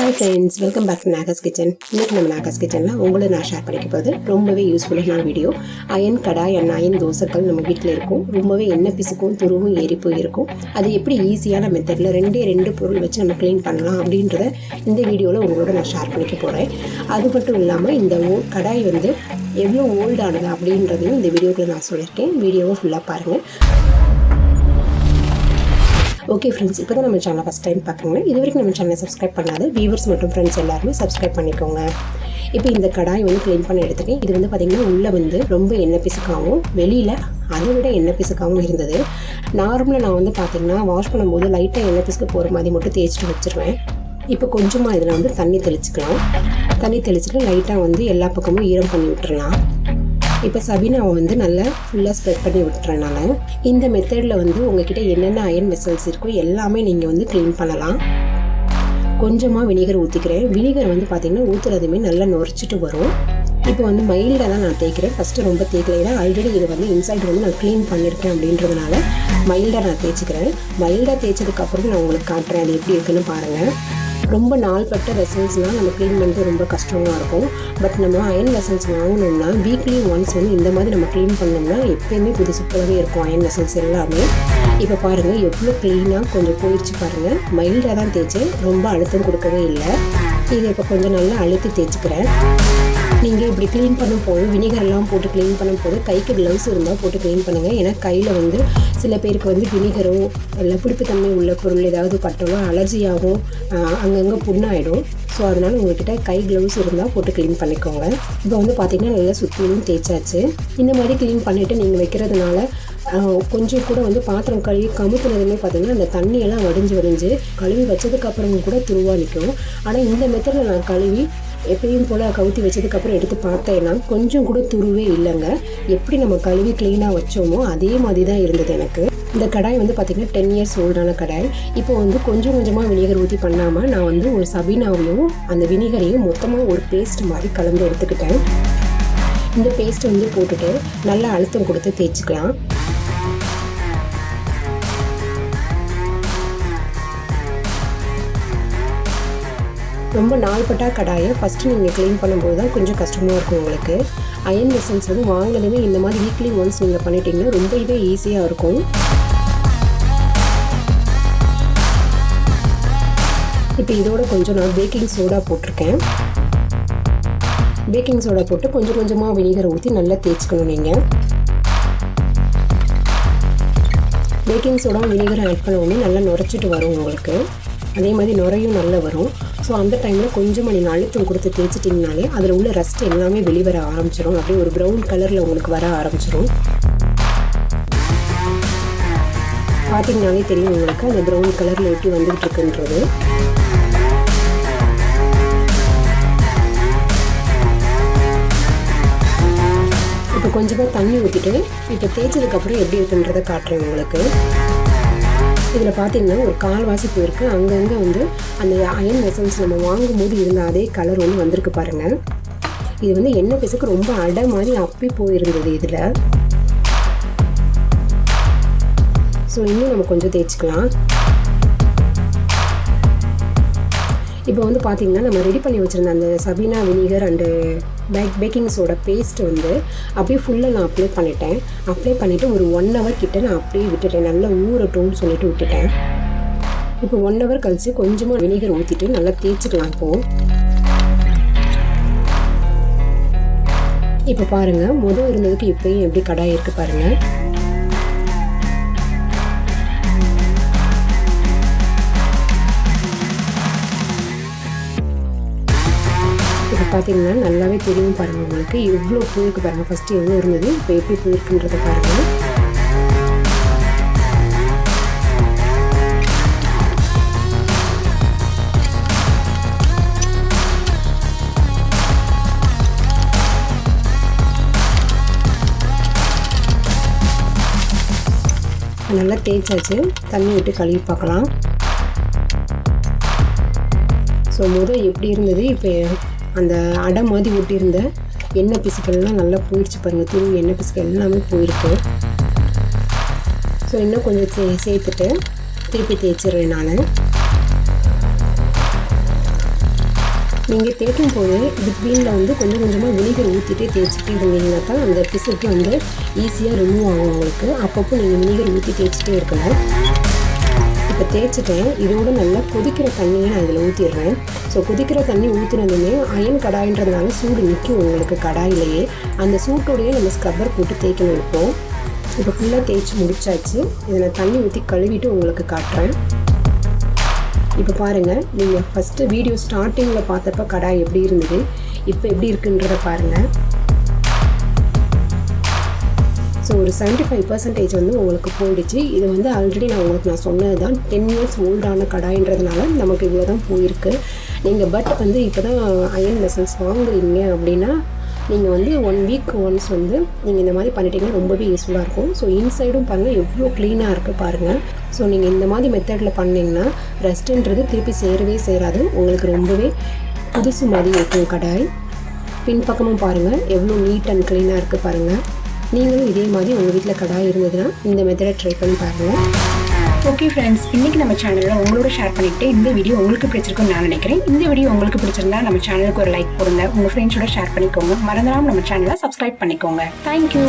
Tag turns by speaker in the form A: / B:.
A: Hi friends, welcome back to Nagas Kitchen. இன்னைக்கு நம்ம Nagas Kitchenல உங்களுக்கு நான் ஷேர் பண்ணிக்க போகிறது ரொம்பவே யூஸ்ஃபுல்லான video. Iron kadai and iron தோசைகள் நம்ம வீட்டில் இருக்கும். ரொம்பவே எண்ணெய் பிசுக்கும் துருவும் ஏறி போயிருக்கும். அது எப்படி ஈஸியான மெத்தடில் ரெண்டு பொருள் வச்சு நம்ம க்ளீன் பண்ணலாம் அப்படின்றத இந்த வீடியோவில் உங்களோட நான் ஷேர் பண்ணிக்க போகிறேன். அது மட்டும் இல்லாமல் இந்த கடாய் வந்து எவ்வளோ ஓல்டானது அப்படின்றதையும் இந்த வீடியோவில் நான் சொல்லியிருக்கேன். வீடியோவை ஃபுல்லாக பாருங்கள். ஓகே ஃப்ரெண்ட்ஸ், இப்போ தான் நம்ம சேனலை ஃபஸ்ட் டைம் பார்க்குறீங்க. இது வரைக்கும் நம்ம சேனலை சப்ஸ்கிரைப் பண்ணாத வியூவர்ஸ் மற்றும் ஃப்ரெண்ட்ஸ் எல்லாருமே சப்ஸ்கிரைப் பண்ணிக்கோங்க. இப்போ இந்த கடாய் வந்து க்ளீன் பண்ண எடுத்துக்கேன். இது வந்து பார்த்திங்கன்னா உள்ளே வந்து ரொம்ப எண்ணெய் பிசுக்காகவும் வெளியில் அதை விட எண்ணெய் பிசுக்காகவும் இருந்தது. நார்மலாக நான் வந்து பார்த்திங்கன்னா வாஷ் பண்ணும்போது லைட்டாக எண்ணெய் பிசுக்கு போகிற மாதிரி மட்டும் தேய்ச்சிட்டு வச்சுருவேன். இப்போ கொஞ்சமாக இதில் வந்து தண்ணி தெளிச்சிக்கலாம். தண்ணி தெளிச்சுட்டு லைட்டாக வந்து எல்லா பக்கமும் ஈரம் பண்ணி விட்டுறலாம். இப்போ சபீனாவை வந்து நல்லா ஃபுல்லாக ஸ்ப்ரெட் பண்ணி விட்டுறனால இந்த மெத்தடில் வந்து உங்ககிட்ட என்னென்ன அயன் வெசல்ஸ் இருக்கோ எல்லாமே நீங்கள் வந்து க்ளீன் பண்ணலாம். கொஞ்சமாக வினிகர் ஊற்றிக்கிறேன். வினிகர் வந்து பார்த்திங்கன்னா ஊற்றுறதுமே நல்லா நுரைச்சிட்டு வரும். இப்போ வந்து மைல்டாக தான் நான் தேய்க்கிறேன். ஃபஸ்ட்டு ரொம்ப தேய்க்கலைன்னா ஆல்ரெடி இது வந்து இன்சைட் வந்து நான் க்ளீன் பண்ணியிருக்கேன் அப்படின்றதுனால மைல்டாக நான் தேய்ச்சிக்கிறேன். மைல்டாக தேய்ச்சதுக்கப்புறம் நான் உங்களுக்கு காட்டுறேன் அது எப்படி இருக்குன்னு பாருங்கள். ரொம்ப நாள்பட்ட வெசல்ஸ்னால் நம்ம க்ளீன் பண்ணுறது ரொம்ப கஷ்டமாக இருக்கும். பட் நம்ம அயன் வெசல்ஸ் வாங்கினோம்னா வீக்லி ஒன்ஸ் வந்து இந்த மாதிரி நம்ம க்ளீன் பண்ணோம்னா எப்போயுமே புதுசுப்பவே இருக்கும் அயன் வெசல்ஸ் எல்லாமே. இப்போ பாருங்கள் எவ்வளோ க்ளீனாக கொஞ்சம் போயிடுச்சு பாருங்கள். மைல்டாக தான் தேய்ச்சேன், ரொம்ப அழுத்தம் கொடுக்கவே இல்லை. இதை இப்போ கொஞ்சம் நல்லா அழுத்தி தேய்ச்சிக்கிறேன். நீங்கள் இப்படி க்ளீன் பண்ணும் போது வினிகர்லாம் போட்டு க்ளீன் பண்ணும் போது கைக்கு க்ளவுஸ் இருந்தால் போட்டு க்ளீன் பண்ணுங்கள். ஏன்னா கையில் வந்து சில பேருக்கு வந்து வினிகரோ இல்லை புளிப்புத்தன்மை உள்ள பொருள் ஏதாவது பட்டாலும் அலர்ஜியாகவும் அங்கங்கே புண்ணாயிடும். ஸோ அதனால் உங்கள்கிட்ட கை க்ளவுஸ் இருந்தால் போட்டு க்ளீன் பண்ணிக்கோங்க. இப்போ வந்து பார்த்திங்கன்னா நல்லா சுற்றிலும் தேய்ச்சாச்சு. இந்த மாதிரி க்ளீன் பண்ணிவிட்டு நீங்கள் வைக்கிறதுனால கொஞ்சம் கூட வந்து பாத்திரம் கழுவி கமுத்துனதுமே பார்த்திங்கன்னா அந்த தண்ணியெல்லாம் வடிஞ்சு கழுவி வச்சதுக்கப்புறம் கூட துருவா நிற்கும். ஆனால் இந்த மெத்தடில் நான் கழுவி எப்பயும் போல் கவுத்தி வச்சதுக்கப்புறம் எடுத்து பார்த்தேன்னா கொஞ்சம் கூட துருவே இல்லைங்க. எப்படி நம்ம கழுவி க்ளீனாக வச்சோமோ அதே மாதிரி தான் இருந்தது எனக்கு. இந்த கடாய் வந்து பார்த்திங்கன்னா 10 இயர்ஸ் ஓல்டான கடாய். இப்போ வந்து கொஞ்சம் கொஞ்சமாக வினிகர் ஊற்றி பண்ணாமல் நான் வந்து ஒரு சபீனாவையும் அந்த வினிகரையும் மொத்தமாக ஒரு பேஸ்ட் மாதிரி கலந்து எடுத்துக்கிட்டேன். இந்த பேஸ்ட் வந்து போட்டுட்டு நல்லா அழுத்தம் கொடுத்து தேய்ச்சிக்கலாம். ரொம்ப நாள்பட்டா கடாயை ஃபஸ்ட்டு நீங்கள் க்ளீன் பண்ணும்போது தான் கொஞ்சம் கஷ்டமாக இருக்கும் உங்களுக்கு. அயன் வெசல்ஸ் வந்து வாங்கினதுமே இந்த மாதிரி வீக்லி ஒன்ஸ் நீங்கள் பண்ணிட்டீங்கன்னா ரொம்பவே ஈஸியாக இருக்கும். இப்போ இதோட கொஞ்சம் நான் பேக்கிங் சோடா போட்டிருக்கேன். பேக்கிங் சோடா போட்டு கொஞ்சம் கொஞ்சமாக வினிகரை ஊற்றி நல்லா தேய்ச்சிக்கணும். நீங்கள் பேக்கிங் சோடா வினிகரை ஆட் பண்ண உடனே நல்லா நுரைச்சிட்டு வரும் உங்களுக்கு. அதே மாதிரி நுரையும் நல்லா வரும். ஸோ அந்த டைமில் கொஞ்சமாக நீங்கள் அழுத்தம் கொடுத்து தேய்ச்சிட்டிங்கனாலே அதில் உள்ள ரஸ்ட் எல்லாமே வெளிவர ஆரம்பிச்சிடும். அப்படியே ஒரு ப்ரௌன் கலரில் உங்களுக்கு வர ஆரம்பிச்சிடும். பார்த்திங்கனாலே தெரியும் உங்களுக்கு அந்த ப்ரௌன் கலரில் எப்படி வந்துகிட்டு இருக்குன்றது. இப்போ கொஞ்சமாக தண்ணி ஊற்றிட்டு இப்போ தேய்ச்சதுக்கப்புறம் எப்படி இருக்குன்றதை காட்டுறேன் உங்களுக்கு. இதில் பார்த்திங்கன்னா ஒரு கால்வாசி போயிருக்கு. அங்கங்கே வந்து அந்த அயன் வெசல்ஸ் நம்ம வாங்கும்போது இருந்த அதே கலர் வந்து வந்திருக்கு பாருங்கள். இது வந்து எண்ணெய் பிசுக்கு ரொம்ப அடை மாதிரி அப்பி போயிருந்தது இதில். ஸோ இன்னும் நம்ம கொஞ்சம் தேய்ச்சிக்கலாம். இப்போ வந்து பார்த்திங்கன்னா நம்ம ரெடி பண்ணி வச்சுருந்த அந்த Sabena vinegar and baking soda paste வந்து அப்படியே ஃபுல்லாக நான் அப்ளை பண்ணிட்டேன். அப்ளை பண்ணிவிட்டு ஒரு 1 hour கிட்ட நான் அப்படியே விட்டுட்டேன். நல்லா ஊறட்டும்னு சொல்லிட்டு விட்டுட்டேன். இப்போ 1 hour கழித்து கொஞ்சமாக வினிகர் ஊற்றிட்டு நல்லா தேய்ச்சிக்கலாம். இப்போ பாருங்கள் முதல் இருந்ததுக்கு இப்போயும் எப்படி கடாய் இருக்குது பாருங்கள். இப்போ பார்த்திங்கன்னா நல்லாவே தெரியும் பாருங்கள் உங்களுக்கு எவ்வளோ போயிருக்கு பாருங்கள். ஃபஸ்ட்டு எவ்வளோ இருந்தது இப்போ எப்படி போயிருக்குன்றதை பாருங்கள். நல்லா தேய்ச்சாச்சு. தண்ணி விட்டு கழுவி பார்க்கலாம். ஸோ முதல் எப்படி இருந்தது இப்போ அந்த அடை மாதிரி ஒட்டியிருந்த எண்ணெய் பிசுக்கள்லாம் நல்லா போயிடுச்சு பாருங்கள். துரு எண்ணெய் பிசுக்கள் எல்லாமே போயிருக்கு. ஸோ இன்னும் கொஞ்சம் சேர்த்துட்டு திருப்பி தேய்ச்சிடுறேன் நான். நீங்கள் தேய்க்கும் போது பிட்வீனில் வந்து கொஞ்சம் கொஞ்சமாக வினிகர் ஊற்றிட்டு தேய்ச்சிட்டு இருந்தீங்கன்னா தான் அந்த பிசுக்கு வந்து ஈஸியாக ரிமூவ் ஆகும் உங்களுக்கு. அப்பப்போ நீங்கள் வினிகர் ஊற்றி தேய்ச்சிட்டே இருக்கணும். இப்போ தேய்ச்சிட்டேன். இதோட நல்லா கொதிக்கிற தண்ணியை நான் இதில் ஊற்றிடுறேன். ஸோ கொதிக்கிற தண்ணி ஊற்றினதுமே அயன் கடாயின்றதுனால சூடு நிற்கும் உங்களுக்கு கடாயிலேயே. அந்த சூட்டோடையே நம்ம ஸ்க்ரப்பர் போட்டு தேய்க்கணும். இப்போ ஃபுல்லாக தேய்ச்சி முடிச்சாச்சு. இதை நான் தண்ணி ஊற்றி கழுவிட்டு உங்களுக்கு காட்டுறேன். இப்போ பாருங்கள், நீங்கள் ஃபஸ்ட்டு வீடியோ ஸ்டார்டிங்கில் பார்த்தப்ப கடாய் எப்படி இருந்தது, இப்போ எப்படி இருக்குன்றத பாருங்கள். ஸோ ஒரு 75% வந்து உங்களுக்கு போயிடுச்சு. இது வந்து ஆல்ரெடி நான் சொன்னது தான், 10 இயர்ஸ் ஓல்டான கடாயின்றதுனால நமக்கு இவ்வளோ தான் போயிருக்கு. நீங்கள் பட் வந்து இப்போ தான் அயன் வெசல்ஸ் வாங்குறீங்க அப்படின்னா நீங்கள் வந்து 1 வீக் ஒன்ஸ் வந்து நீங்கள் இந்த மாதிரி பண்ணிட்டீங்கன்னா ரொம்பவே யூஸ்ஃபுல்லாக இருக்கும். ஸோ இன்சைடும் பாருங்கள் எவ்வளோ க்ளீனாக இருக்குது பாருங்கள். ஸோ நீங்கள் இந்த மாதிரி மெத்தடில் பண்ணிங்கன்னா ரெஸ்ட்டுன்றது திருப்பி சேராது. உங்களுக்கு ரொம்பவே புதுசு மாதிரி இருக்கும் கடாய். பின்பக்கமும் பாருங்கள் எவ்வளோ நீட் அண்ட் க்ளீனாக இருக்குது பாருங்கள். நீங்களும் இதே மாதிரி உங்கள் வீட்டில் கடாய் இருந்ததுன்னா இந்த மெத்தடை ட்ரை பண்ணி பாருங்கள். ஓகே ஃப்ரெண்ட்ஸ், இன்றைக்கி நம்ம சேனலில் உங்களோட ஷேர் பண்ணிக்கிட்டு இந்த வீடியோ உங்களுக்கு பிடிச்சிருக்குன்னு நான் நினைக்கிறேன். இந்த வீடியோ உங்களுக்கு பிடிச்சிருந்தா நம்ம சேனலுக்கு ஒரு லைக் போடுங்க, உங்கள் ஃப்ரெண்ட்ஸோட ஷேர் பண்ணிக்கோங்க. மறந்துடாமல் நம்ம சேனலை சப்ஸ்கிரைப் பண்ணிக்கோங்க. தேங்க்யூ.